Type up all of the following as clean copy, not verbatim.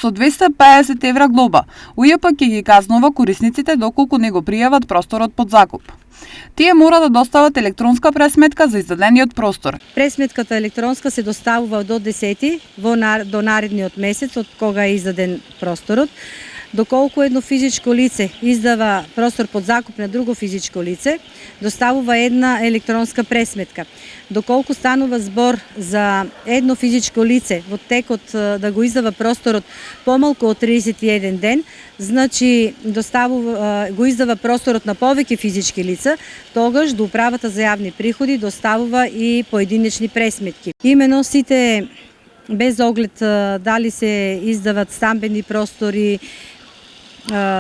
со 250 евра глоба. УЈП ќе ги казнува корисниците доколку не го пријават просторот под закуп. Тие мора да достават електронска пресметка за издадениот простор. Пресметката електронска се доставува до 10 до наредниот месец од кога е издаден просторот. Доколку едно физичко лице издава простор под закуп на друго физичко лице, доставува една електронска пресметка. Доколку станува збор за едно физичко лице во текот да го издава просторот помалку од 31 ден, значи го издава просторот на повеќе физички лица, тогаш до Управата за јавни приходи доставува и поединечни пресметки. Имено сите, без оглед дали се издават стамбени простори,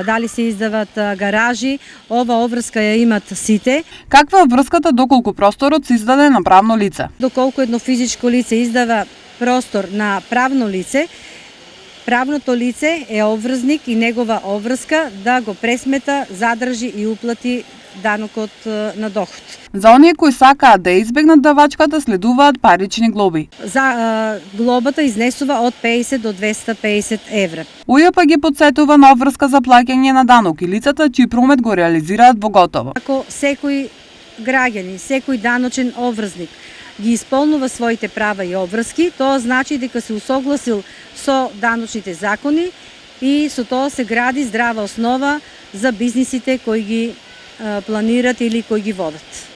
дали се издават гаражи, ова обврска ја имат сите. Каква е врската доколку просторот се издаде на правно лице? Доколку едно физичко лице издава простор на правно лице, правното лице е обврзник и негова обврска да го пресмета, задржи и уплати данокот на доход. За оние кои сакаат да избегнат давачката следуваат парични глоби. За глобата изнесува од 50 до 250 евра. УЈП ги подсетува на обврска за плаќање на данок и лицата чиј промет го реализираат во готово. Ако секој граѓанин, секој даночен обврзник ги исполнува своите права и обврски, тоа значи дека се усогласил со даночните закони и со тоа се гради здрава основа за бизнисите кои ги планират или кои ги водат.